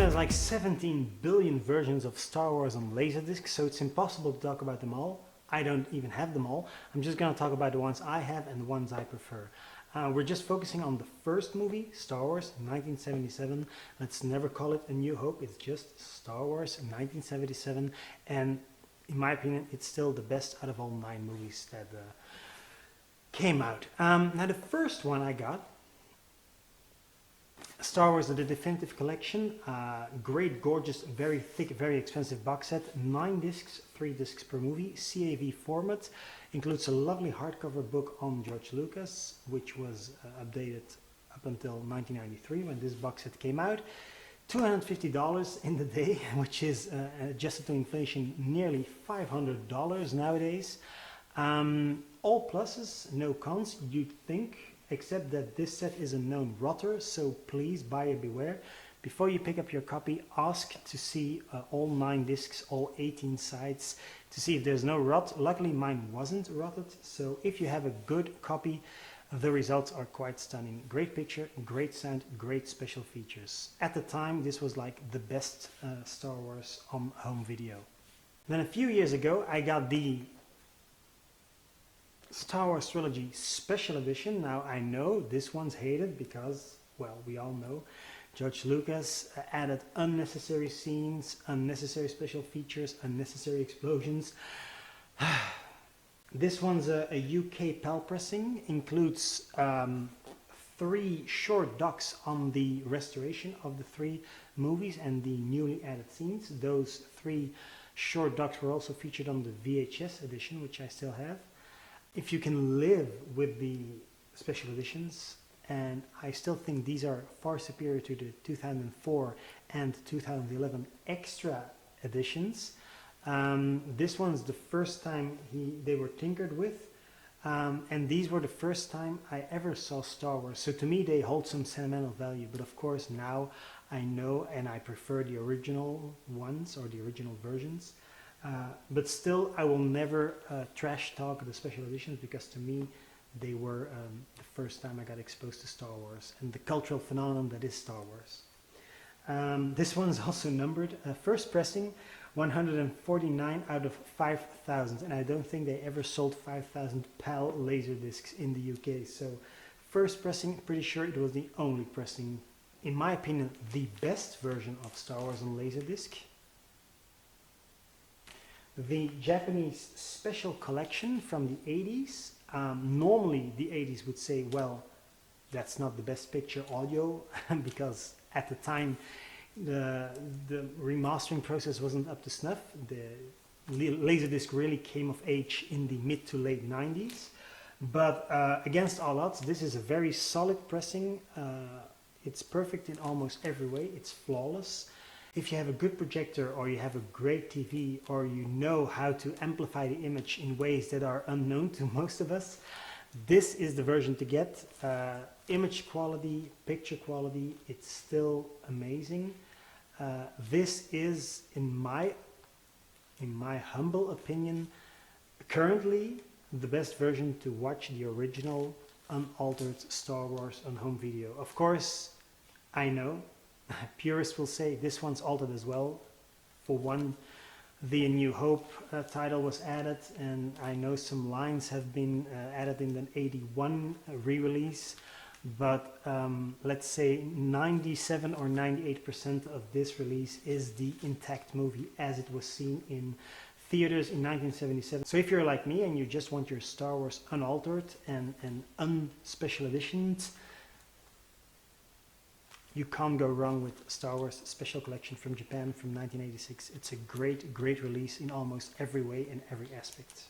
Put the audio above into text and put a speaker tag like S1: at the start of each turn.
S1: There's like 17 billion versions of Star Wars on LaserDisc, so it's impossible to talk about them all. I don't even have them all. I'm just going to talk about the ones I have and the ones I prefer. We're just focusing on the first movie, Star Wars 1977. Let's never call it A New Hope, it's just Star Wars 1977. And in my opinion, it's still the best out of all 9 movies that came out. Now the first one I got, Star Wars The Definitive Collection, great, gorgeous, very thick, very expensive box set, 9 discs, 3 discs per movie, CAV format, includes a lovely hardcover book on George Lucas, which was updated up until 1993 when this box set came out. $250 in the day, which is adjusted to inflation nearly $500 nowadays. All pluses, no cons, you'd think, except that this set is a known rotter, so please buyer beware. Before you pick up your copy, ask to see all 9 discs, all 18 sides, to see if there's no rot. Luckily mine wasn't rotted, so if you have a good copy, the results are quite stunning. Great picture, great sound, great special features. At the time, this was like the best Star Wars on home video. Then a few years ago, I got the Star Wars Trilogy Special Edition. Now I know this one's hated because, well, we all know George Lucas added unnecessary scenes, unnecessary special features, unnecessary explosions. This one's a UK PAL pressing, includes 3 short docs on the restoration of the 3 movies and the newly added scenes. Those 3 short docs were also featured on the VHS edition, which I still have. If you can live with the special editions, and I still think these are far superior to the 2004 and 2011 extra editions. This one's the first time they were tinkered with, and these were the first time I ever saw Star Wars. So to me they hold some sentimental value, but of course now I know and I prefer the original ones or the original versions. But still, I will never trash talk the special editions because to me they were the first time I got exposed to Star Wars and the cultural phenomenon that is Star Wars. This one is also numbered. First pressing, 149 out of 5,000, and I don't think they ever sold 5,000 PAL LaserDiscs in the UK. So first pressing, pretty sure it was the only pressing. In my opinion, the best version of Star Wars on LaserDisc. The Japanese Special Collection from the 80s. Normally the 80s would say, well, that's not the best picture audio because at the time the remastering process wasn't up to snuff. The LaserDisc really came of age in the mid to late 90s. But against all odds, this is a very solid pressing. It's perfect in almost every way. It's flawless. If you have a good projector or you have a great TV or you know how to amplify the image in ways that are unknown to most of us, this is the version to get. Image quality, picture quality, it's still amazing. This is, in my humble opinion, currently the best version to watch the original unaltered Star Wars on home video. Of course, I know purists will say this one's altered as well. For one, the A New Hope title was added, and I know some lines have been added in the 81 re-release, but let's say 97 or 98% of this release is the intact movie as it was seen in theaters in 1977. So if you're like me and you just want your Star Wars unaltered and unspecial editions, you can't go wrong with Star Wars Special Collection from Japan from 1986. It's a great, great release in almost every way and every aspect.